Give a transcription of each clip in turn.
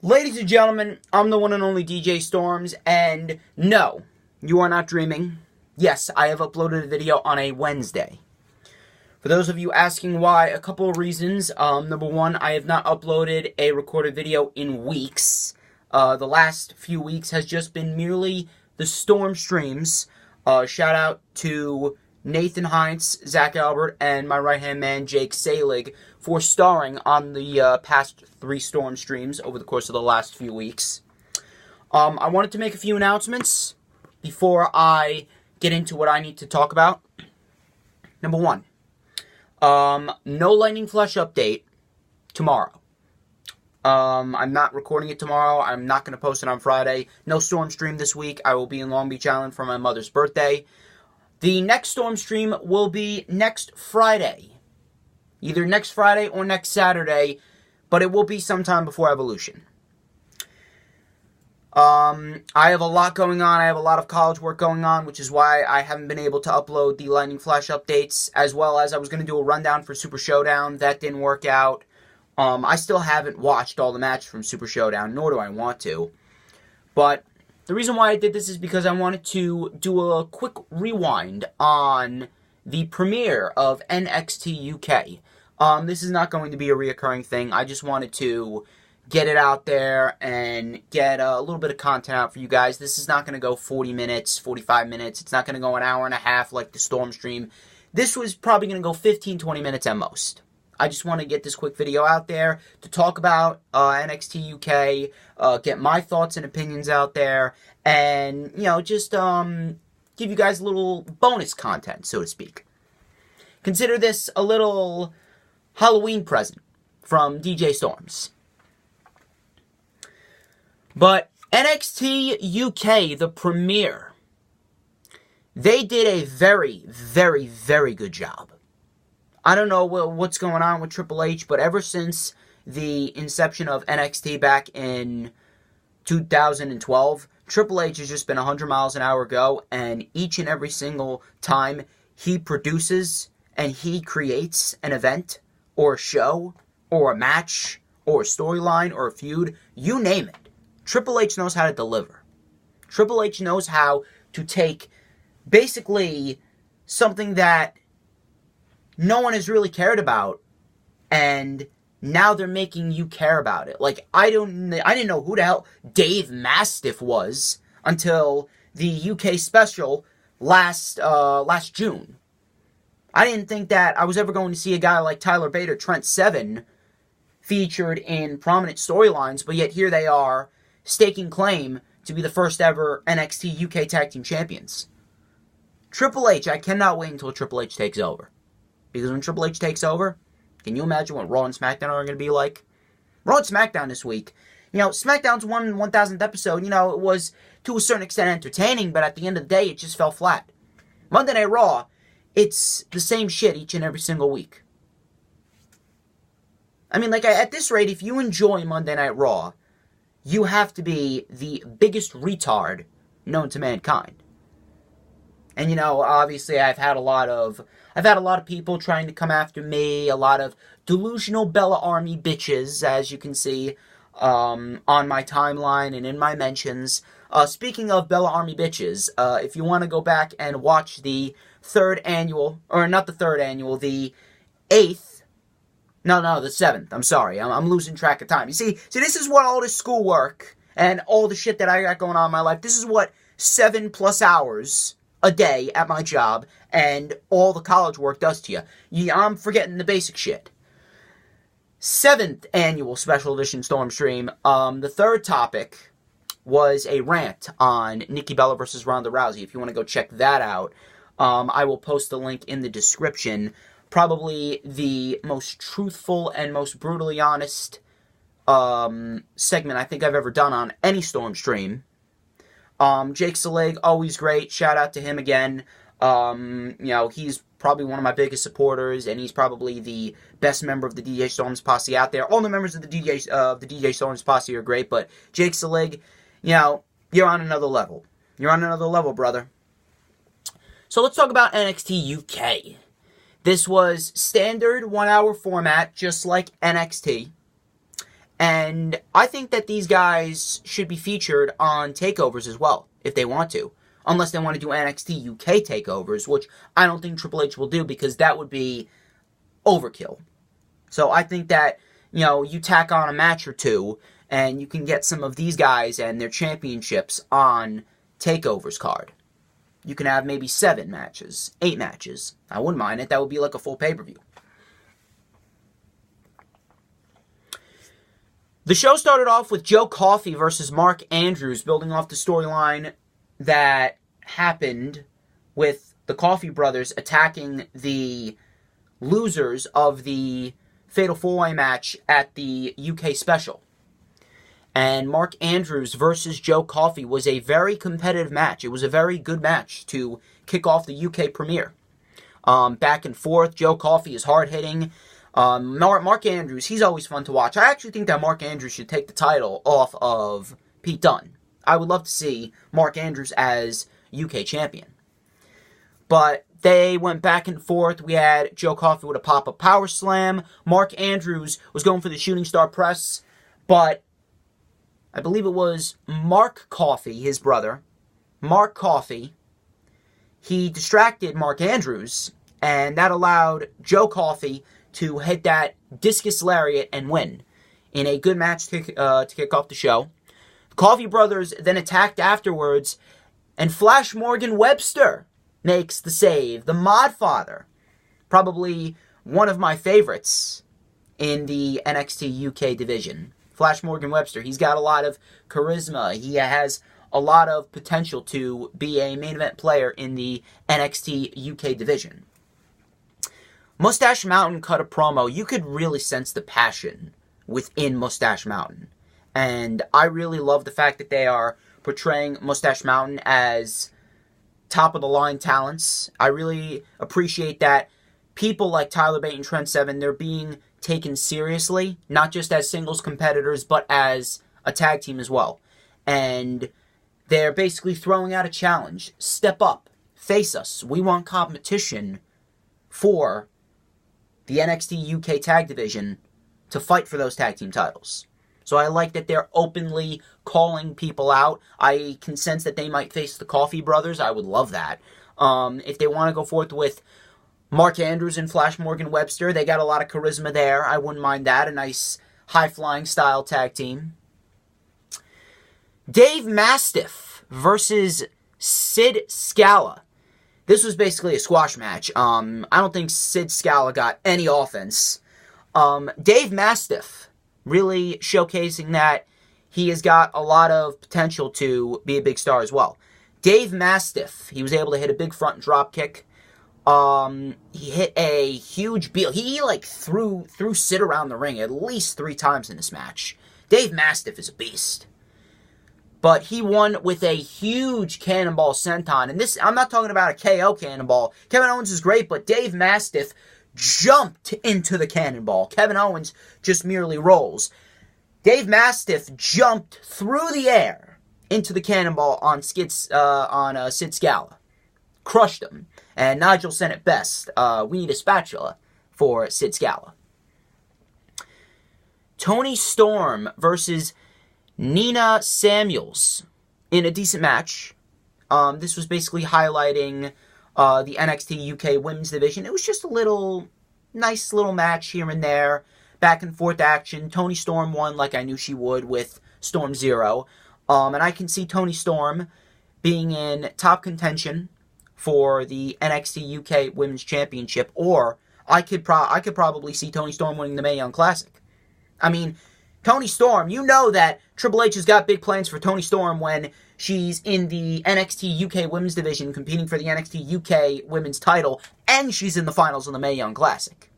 Ladies and gentlemen, I'm the one and only DJ Storms, and no, you are not dreaming. Yes, I have uploaded a video on a Wednesday. For those of you asking why, a couple of reasons. Number one, I have not uploaded a recorded video in weeks. The last few weeks has just been merely the Storm streams. Shout out to Nathan Hines, Zach Albert, and my right-hand man, Jake Salig, for starring on the past 3 Storm streams over the course of the last few weeks. I wanted to make a few announcements before I get into what I need to talk about. Number one, no Lightning Flash update tomorrow. I'm not recording it tomorrow. I'm not going to post it on Friday. No Storm stream this week. I will be in Long Beach Island for my mother's birthday. The next Storm stream will be next Friday. Either next Friday or next Saturday, but it will be sometime before Evolution. I have a lot going on. I have a lot of college work going on, which is why I haven't been able to upload the Lightning Flash updates, as well as I was going to do a rundown for Super Showdown. That didn't work out. I still haven't watched all the matches from Super Showdown, nor do I want to. But the reason why I did this is because I wanted to do a quick rewind on the premiere of NXT UK. This is not going to be a reoccurring thing. I just wanted to get it out there and get a little bit of content out for you guys. This is not going to go 40 minutes, 45 minutes. It's not going to go an hour and a half like the Storm stream. This was probably going to go 15, 20 minutes at most. I just want to get this quick video out there to talk about NXT UK, get my thoughts and opinions out there, and, just give you guys a little bonus content, so to speak. Consider this a little Halloween present from DJ Storms. But NXT UK, the premiere, they did a very, very, very good job. I don't know what's going on with Triple H, but ever since the inception of NXT back in 2012, Triple H has just been 100 miles an hour go, and each and every single time he produces and he creates an event or a show or a match or a storyline or a feud, you name it, Triple H knows how to deliver. Triple H knows how to take basically something that no one has really cared about, and now they're making you care about it. Like, I didn't know who the hell Dave Mastiff was until the UK special last June. I didn't think that I was ever going to see a guy like Tyler Bate or Trent Seven featured in prominent storylines, but yet here they are, staking claim to be the first ever NXT UK Tag Team Champions. Triple H, I cannot wait until Triple H takes over. Because when Triple H takes over, can you imagine what Raw and SmackDown are going to be like? Raw and SmackDown this week. SmackDown's 1,000th episode, it was to a certain extent entertaining, but at the end of the day, it just fell flat. Monday Night Raw, it's the same shit each and every single week. I mean, at this rate, if you enjoy Monday Night Raw, you have to be the biggest retard known to mankind. And, obviously I've had a lot of people trying to come after me, a lot of delusional Bella Army bitches, as you can see on my timeline and in my mentions. Speaking of Bella Army bitches, if you want to go back and watch the 7th, I'm sorry, I'm losing track of time. You see, this is what all this schoolwork and all the shit that I got going on in my life, this is what 7+ hours a day at my job and all the college work does to you. I'm forgetting the basic shit. 7th annual special edition Storm stream. The third topic was a rant on Nikki Bella versus Ronda Rousey. If you want to go check that out, I will post the link in the description. Probably the most truthful and most brutally honest segment I think I've ever done on any Storm stream. Jake Salig, always great. Shout out to him again. He's probably one of my biggest supporters, and he's probably the best member of the DJ Storms posse out there. All the members of the DJ Storms posse are great, but Jake Salig, you're on another level. You're on another level, brother. So let's talk about NXT UK. This was standard 1-hour format, just like NXT. And I think that these guys should be featured on takeovers as well, if they want to. Unless they want to do NXT UK takeovers, which I don't think Triple H will do because that would be overkill. So I think that, you tack on a match or two and you can get some of these guys and their championships on takeovers card. You can have maybe 7 matches, 8 matches. I wouldn't mind it. That would be like a full pay-per-view. The show started off with Joe Coffey versus Mark Andrews, building off the storyline that happened with the Coffey brothers attacking the losers of the Fatal 4-Way match at the UK special. And Mark Andrews versus Joe Coffey was a very competitive match. It was a very good match to kick off the UK premiere. Back and forth, Joe Coffey is hard-hitting. Mark Andrews, he's always fun to watch. I actually think that Mark Andrews should take the title off of Pete Dunne. I would love to see Mark Andrews as UK champion. But they went back and forth. We had Joe Coffey with a pop-up power slam. Mark Andrews was going for the shooting star press, but I believe it was Mark Coffey, his brother, Mark Coffey, he distracted Mark Andrews, and that allowed Joe Coffey to hit that discus lariat and win in a good match to kick off the show. The Coffey brothers then attacked afterwards, and Flash Morgan Webster makes the save. The Mod Father, probably one of my favorites in the NXT UK division. Flash Morgan Webster, he's got a lot of charisma. He has a lot of potential to be a main event player in the NXT UK division. Mustache Mountain cut a promo. You could really sense the passion within Mustache Mountain. And I really love the fact that they are portraying Mustache Mountain as top-of-the-line talents. I really appreciate that people like Tyler Bate and Trent Seven, they're being taken seriously, not just as singles competitors, but as a tag team as well. And they're basically throwing out a challenge. Step up. Face us. We want competition for the NXT UK tag division to fight for those tag team titles. So I like that they're openly calling people out. I can sense that they might face the Coffey brothers. I would love that. If they want to go forth with Mark Andrews and Flash Morgan Webster, they got a lot of charisma there. I wouldn't mind that. A nice high-flying style tag team. Dave Mastiff versus Sid Scala. This was basically a squash match. I don't think Sid Scala got any offense. Dave Mastiff really showcasing that he has got a lot of potential to be a big star as well. Dave Mastiff, he was able to hit a big front drop kick. He hit a huge heel. He threw Sid around the ring at least 3 times in this match. Dave Mastiff is a beast. But he won with a huge cannonball senton. And this, I'm not talking about a KO cannonball. Kevin Owens is great, but Dave Mastiff jumped into the cannonball. Kevin Owens just merely rolls. Dave Mastiff jumped through the air into the cannonball on Sid Scala. Crushed him. And Nigel said it best. We need a spatula for Sid Scala. Toni Storm versus Nina Samuels in a decent match. This was basically highlighting the NXT UK women's division. It was just a nice little match here and there. Back and forth action. Toni Storm won like I knew she would with Storm Zero. And I can see Toni Storm being in top contention for the NXT UK Women's Championship, or I could probably see Toni Storm winning the Mae Young Classic. I mean, Toni Storm, you know that Triple H has got big plans for Toni Storm when she's in the NXT UK Women's Division competing for the NXT UK Women's title, and she's in the finals of the Mae Young Classic.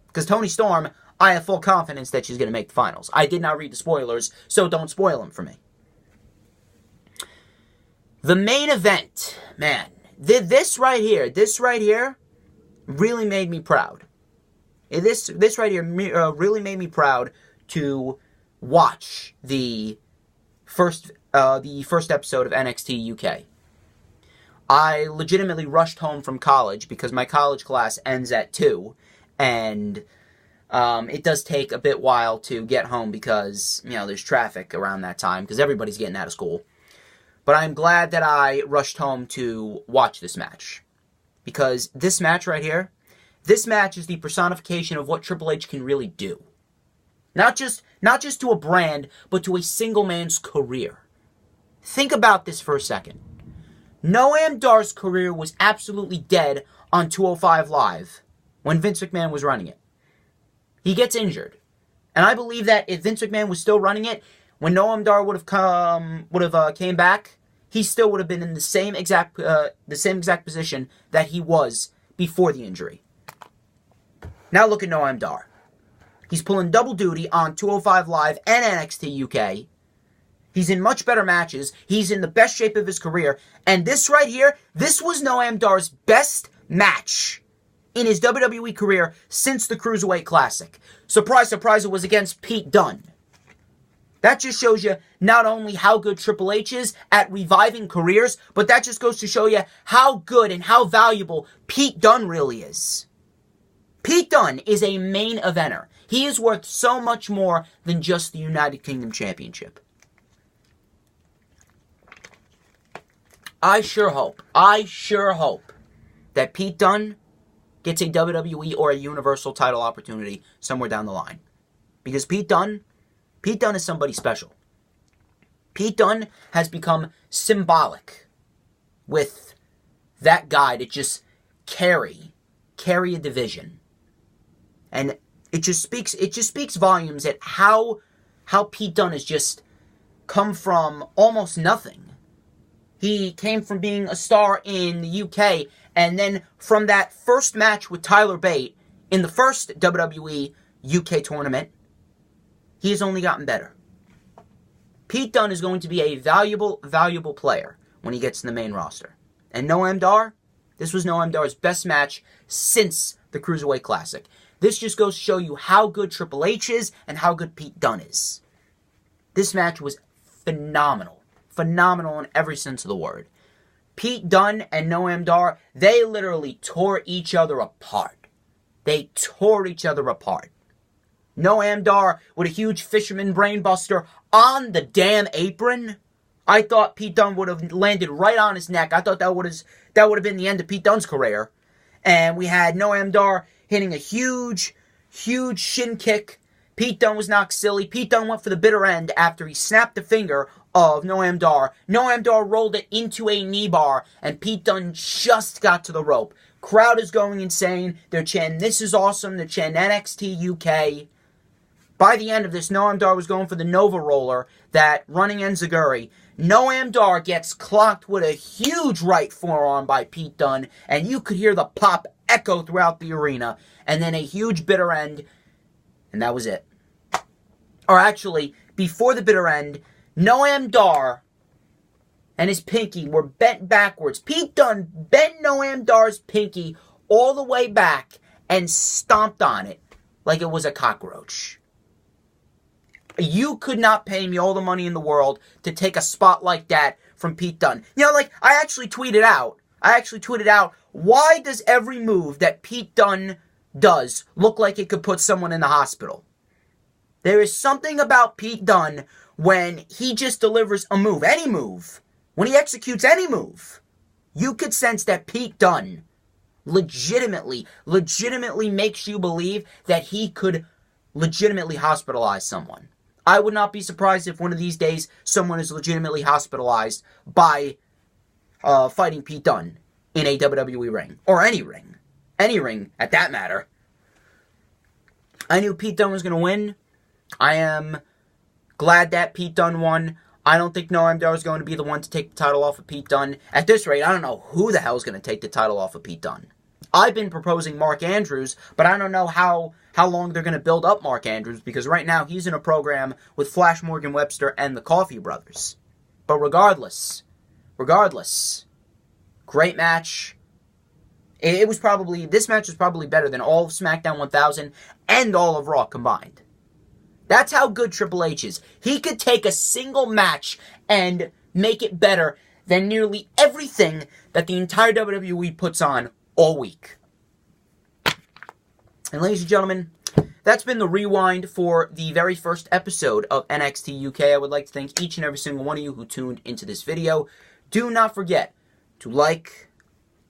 Because Toni Storm, I have full confidence that she's going to make the finals. I did not read the spoilers, so don't spoil them for me. The main event, man. This right here really made me proud. This right here really made me proud to watch the first episode of NXT UK. I legitimately rushed home from college because my college class ends at 2, and It does take a bit while to get home because, there's traffic around that time because everybody's getting out of school. But I'm glad that I rushed home to watch this match. Because this match right here, this match is the personification of what Triple H can really do. Not just to a brand, but to a single man's career. Think about this for a second. Noam Dar's career was absolutely dead on 205 Live when Vince McMahon was running it. He gets injured. And I believe that if Vince McMahon was still running it, when Noam Dar would have came back, he still would have been in the same exact position that he was before the injury. Now look at Noam Dar. He's pulling double duty on 205 Live and NXT UK. He's in much better matches. He's in the best shape of his career. And this right here, this was Noam Dar's best match in his WWE career since the Cruiserweight Classic. Surprise, surprise, it was against Pete Dunne. That just shows you not only how good Triple H is at reviving careers, but that just goes to show you how good and how valuable Pete Dunne really is. Pete Dunne is a main eventer. He is worth so much more than just the United Kingdom Championship. I sure hope that Pete Dunne gets a WWE or a Universal title opportunity somewhere down the line. Because Pete Dunne is somebody special. Pete Dunne has become symbolic with that guy to just carry a division. And it just speaks volumes at how Pete Dunne has just come from almost nothing. He came from being a star in the UK, and then from that first match with Tyler Bate in the first WWE UK tournament, he has only gotten better. Pete Dunne is going to be a valuable player when he gets in the main roster. And Noam Dar, this was Noam Dar's best match since the Cruiserweight Classic. This just goes to show you how good Triple H is and how good Pete Dunne is. This match was phenomenal. Phenomenal in every sense of the word. Pete Dunne and Noam Dar, they literally tore each other apart. They tore each other apart. Noam Dar with a huge fisherman brainbuster on the damn apron. I thought Pete Dunne would have landed right on his neck. I thought that would have been the end of Pete Dunne's career. And we had Noam Dar hitting a huge shin kick. Pete Dunne was knocked silly. Pete Dunne went for the bitter end after he snapped the finger of Noam Dar. Noam Dar rolled it into a knee bar, and Pete Dunne just got to the rope. Crowd is going insane. They're chanting, "This is awesome." They're chanting NXT UK. By the end of this, Noam Dar was going for the Nova Roller, that running enziguri. Noam Dar gets clocked with a huge right forearm by Pete Dunne, and you could hear the pop echo throughout the arena. And then a huge bitter end, and that was it. Or actually, before the bitter end, Noam Dar and his pinky were bent backwards. Pete Dunne bent Noam Dar's pinky all the way back and stomped on it like it was a cockroach. You could not pay me all the money in the world to take a spot like that from Pete Dunne. I actually tweeted out, why does every move that Pete Dunne does look like it could put someone in the hospital? There is something about Pete Dunne when he just delivers a move, any move, when he executes any move, you could sense that Pete Dunne legitimately makes you believe that he could legitimately hospitalize someone. I would not be surprised if one of these days someone is legitimately hospitalized by fighting Pete Dunne in a WWE ring. Or any ring. Any ring, at that matter. I knew Pete Dunne was going to win. I am glad that Pete Dunne won. I don't think Noam Dar is going to be the one to take the title off of Pete Dunne. At this rate, I don't know who the hell is going to take the title off of Pete Dunne. I've been proposing Mark Andrews, but I don't know how long they're going to build up Mark Andrews, because right now he's in a program with Flash Morgan Webster and the Coffee Brothers. But regardless, great match. This match was probably better than all of SmackDown 1000 and all of Raw combined. That's how good Triple H is. He could take a single match and make it better than nearly everything that the entire WWE puts on all week. And ladies and gentlemen, that's been the rewind for the very first episode of NXT UK. I would like to thank each and every single one of you who tuned into this video. Do not forget to like,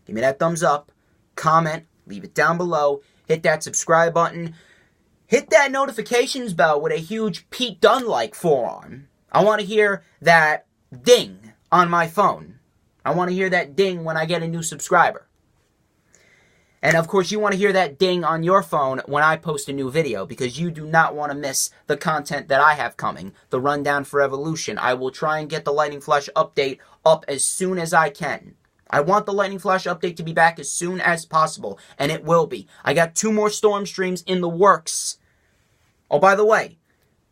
give me that thumbs up, comment, leave it down below, hit that subscribe button, hit that notifications bell with a huge Pete Dunne-like forearm. I want to hear that ding on my phone. I want to hear that ding when I get a new subscriber. And of course, you want to hear that ding on your phone when I post a new video, because you do not want to miss the content that I have coming, the Rundown for Evolution. I will try and get the Lightning Flash update up as soon as I can. I want the Lightning Flash update to be back as soon as possible, and it will be. I got 2 more Storm streams in the works. Oh, by the way,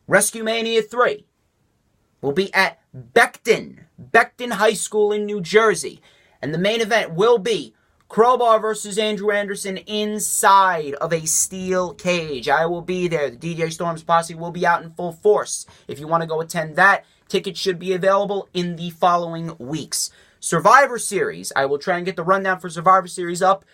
Rescue Mania 3 will be at Beckton High School in New Jersey, and the main event will be Crowbar versus Andrew Anderson inside of a steel cage. I will be there. The DJ Storms posse will be out in full force. If you want to go attend that, tickets should be available in the following weeks. Survivor Series. I will try and get the rundown for Survivor Series up.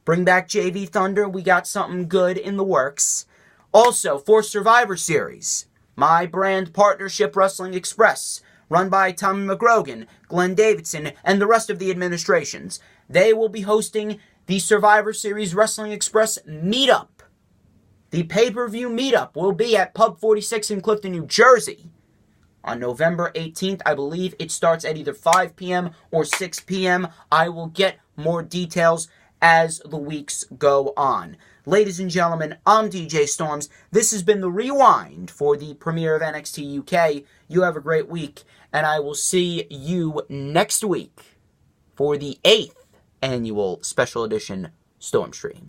Bring back JV Thunder. We got something good in the works. Also, for Survivor Series, my brand partnership Wrestling Express, run by Tommy McGrogan, Glenn Davidson, and the rest of the administrations. They will be hosting the Survivor Series Wrestling Express meetup. The pay-per-view meetup will be at Pub 46 in Clifton, New Jersey on November 18th. I believe it starts at either 5 p.m. or 6 p.m. I will get more details as the weeks go on. Ladies and gentlemen, I'm DJ Storms. This has been the rewind for the premiere of NXT UK. You have a great week, and I will see you next week for the 8th annual special edition StormsStream.